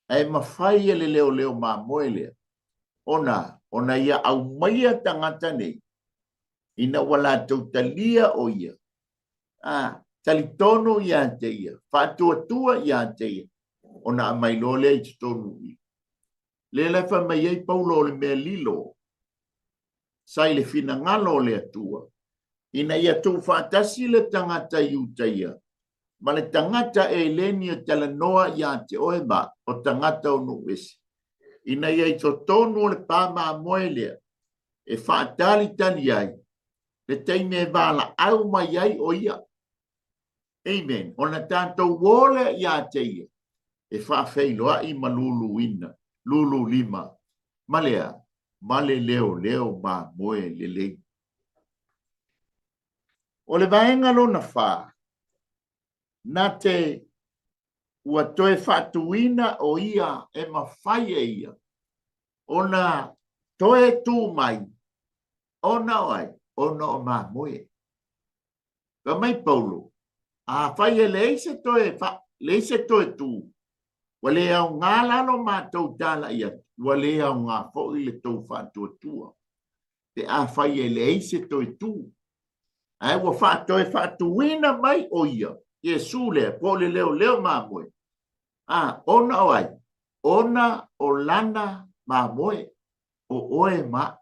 Ai mawhaia le leo mamoe lea. Ona ia au maia tangata nei. Ina wala tau talia o ia. Talitono ia te ia. Whātua ia te ia. Ona amai lole i tutonu ia. Le lefa mai ei paulo le mea lilo. Sai le fina ngalo le atua. Ina ia tau whaatasi le tangata iuta ia. Ma le tangata e leni o tala noa ia te oeba o tangata o nuesi. Ina ia i totonu le pāma moe lea. E whaatali tani ai. Le teime e wala au mai ai o ia. Amen. Ona tātou wole ia te ia. E whaafeiloa i ma lulu ina. Lulu lima. Malea. Male leo ma moe lele. O le vaenga lona wha. Na te ua toe whatuina o ia e mawhai e ia. Ona toe tū mai. Ona oi. Ona o ma moe. Ka mai Paulo. A whai e leise toe tū. Wale au ngā lalo mātou tāla ia. Wale au ngā fōi le tau whātua. Te a whai e leise toi tū. Ai wa whātuina mai o ia. Iesu lea, po le leo māmoe. Ona oai. Ona o lana māmoe. O oe mā.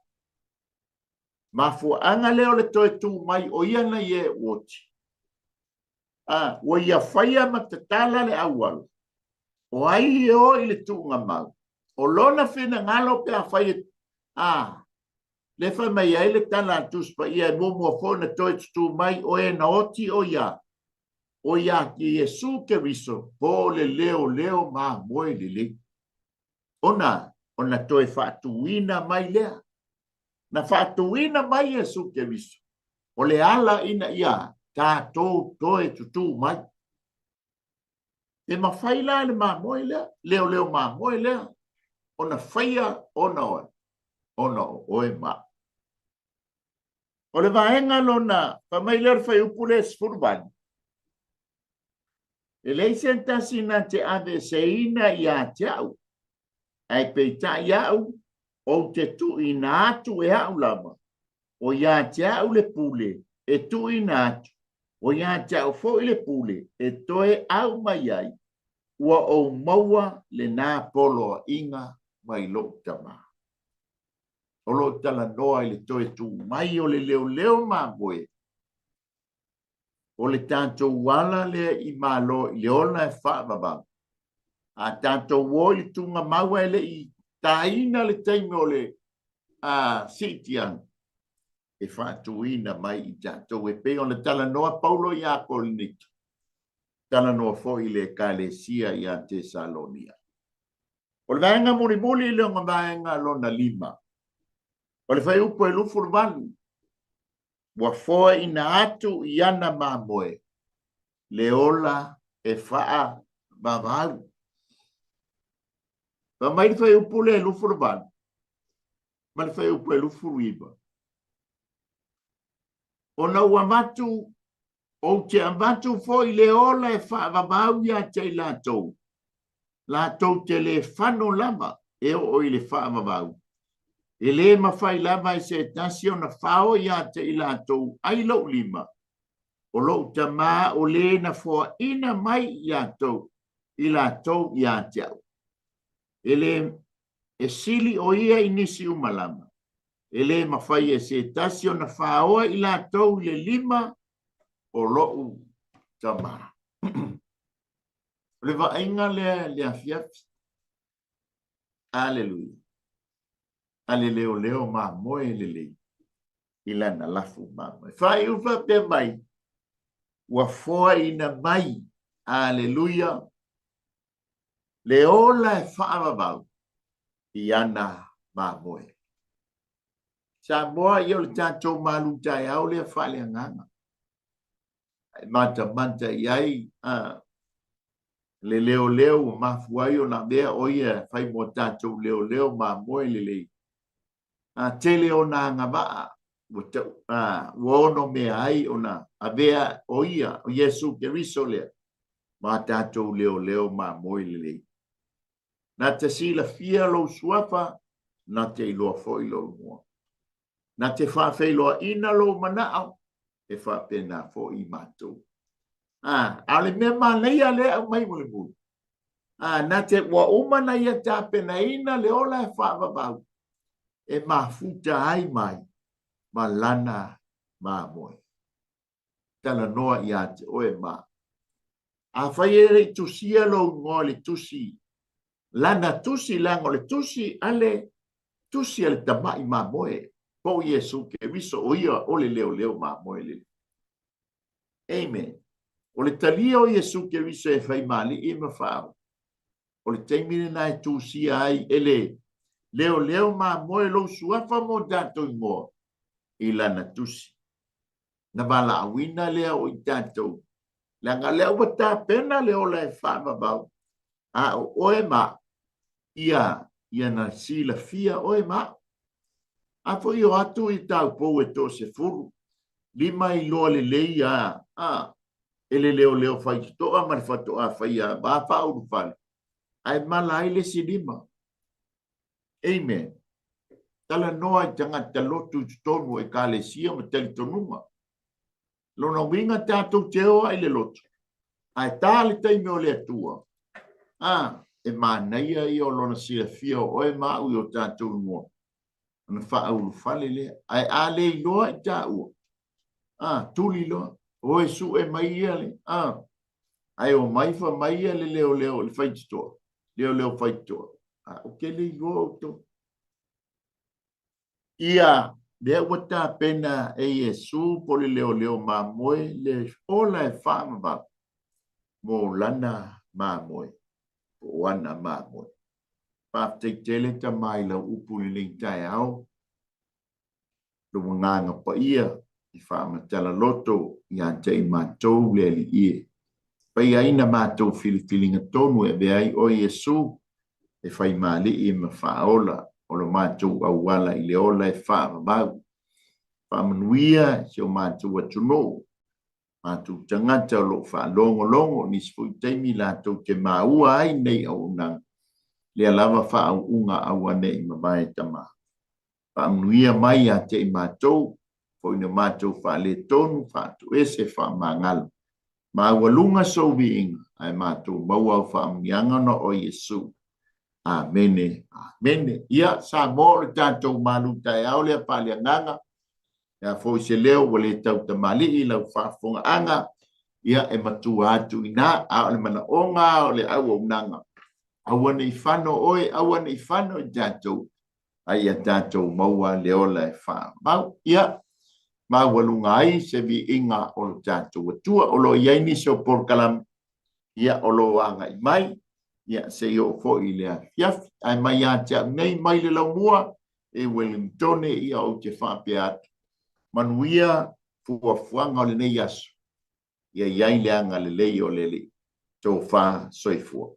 Ma fuanga leo le toi tū mai o ia na ie woti. Wa ia whaia matatala le awalu. O ai o i le tūnga mau. O lona whina ngalo pe a whai le whai mai ai le tana tuspa ia e mumua whona toi tū mai o e na oti o ia. O ia ki Iesu Keriso po le leo ma moe le le. Ona toi whatuina mai lea. Na whatuina mai Iesu Keriso. O le ala ina ia tātou toi tutu mai. E mawhaila le mamoe lea, leo mamoe lea, ona whaia ona oe, ona oe ma. O le vaenga lona, pamaila le whai upule sfurubani. E leise entasina te ave seina i a te au, ai peita i au, o te tu ina atu e au lama, o i a te au le pule, e tu ina atu, o i a te au fo i le pule, e toe au mai ai, ua o maua le nā polo inga mai lo tama. O lo tala noa i le toe tu mai o le leo mamoe. O le tātou wala le i malo i leona e whaababa. A tātou wo i tunga maua e le i taina le teime o le sitian. E whaatuina mai i tātou e pe o le tala noa Paulo i a koliniki. Tala noa fo i le kalesia i a Tesalonia. O le vaenga muli le onga vaenga lona lima. O le fai upo e lufu malu. Wa foa ina atu iana mamoe. Le ola e faa mamalu. Ma mai le fai upo le lufu malu. Ma le fai upo e lufu riba. Ona ua matu o te amatu fo i le ola e faa mamalu ia te latou. Latou te le fano lama e o i le faa mamalu. E le mawhai lama i se tasi o na whao ia te i latou ai lau lima. O lo ta ma o le na fo ina mai ia tau i latou ia te au. Ele e sili o ia inisi umalama. Ele mawhai e se tasi o na whao i latou le lima o lo ta ma. Le va inga le afiafi. Aleluia. Ale leo leo ma moe le le. Ilana lafu ma moe. Whai ufa pe mai. Wa foa ina mai. Aleluia. Le ola e whaamabau. Iana ma moe. Sa moa i o le tātou malu tai au le whale anganga. Manta iai. Le leo leo ma fuai o na mea oia. Whai mo tātou leo leo ma moe le lei. Tele o na ngawaa. Wono mea ai o na. Avea oia. O Yesu Keriso lea. Ma tātou leo leo ma moe le lei. Na te sila fia lo suafa, na te iloa foi lo mua. Na te whawhai loa ina lo manao, e whapena fo i mātou. Ale mea māleia le au mai mule mule. Na te wa umana ia tāpena ina le ola e whawabau. E mafuta ai mai, ma lana ma moe. Tala noa ia te oe ma. A whai ere tusia lo ngole tusi. Lana tusi lango le tusi ale tamai ma moe. Po Yesu Keriso o ia o le leo leo ma moe le. Amen. O le talia o Yesu Keriso e fai mali i ma whao. O le teimine na e tusi ai ele leo leo ma moe lo suafa mo dato ingoa. I lana tusi. Na bala awina lea o i dato. Langa leo wata pena leo la e wha bau. Oe ma. Ia na sila fia oe ma. A fo i o atu i tau pou e to se furu. Lima i loa le leia. Ele leo leo fai toa ma le fatoa fai a ba fa uru fale. Ai mala ile si lima. Amen. Tala noa i tangata lotu tonu e ka le sia ma tali tonuma. Lona winga tātou te oa i le lotu. Ai tāle taime o le atua. E manaia i o lona sila fia o e mau i o tātou mua. Ana wha auru whale le. Ai ale i loa i tā ua. Tuli loa. O e su e mai ia le. Ai o maifa mai ia le leo leo le whaititoa. Leo leo whaititoa. O ke le i loa o to. Ia, lea wata pena e Yesu po le leo leo ma moe le ola e whaamaba. Mo lana ma moe. Wana ma moe. Pāptei tele ta mai la upu le ling tai au. Lumu nganga pa ia. I whaamatala loto. I ante i mātou le li ie. Pai aina mātou filifilinga tonu e beai o Yesu. E whai mali i ma whaola. O lo mātou awala i le ola e whaamabau. Whaamanuia se o mātou atunou. Mātou tangata o lo whaalongo longo. Nisfui teimi lātou te maua ai nei au nang. Lea lava wha au unga au ane i mabae tama. Wha anuia mai a te i mātou, po ina mātou wha le tonu, wha tu ese wha mangalo. Ma walunga so vi inga, ai mātou maua wha amunianga no o Yesu. Amene, amene. Ia, sa mōre tātou malu tai au lea pālia nganga. Ia fo se leo wale tau tamali i lau whaafonga anga. Ia e matua atu ina, a ole mana onga, ole au au nanga. Awana i whano oe, awana i whano i tātou. Ai a tātou maua leola e wha. Mau, ia, mau walunga ai se vi inga o lo tātou atua. O lo iaini so porkalam, ia o lo anga i mai. Ia se i o fo i lea fiafi. Ai mai a tia nei mai le lau mua. e Wellington ia o te whapea manuia fuafuanga o le nei aso ia iai leanga le lei o le li tō wha soifua.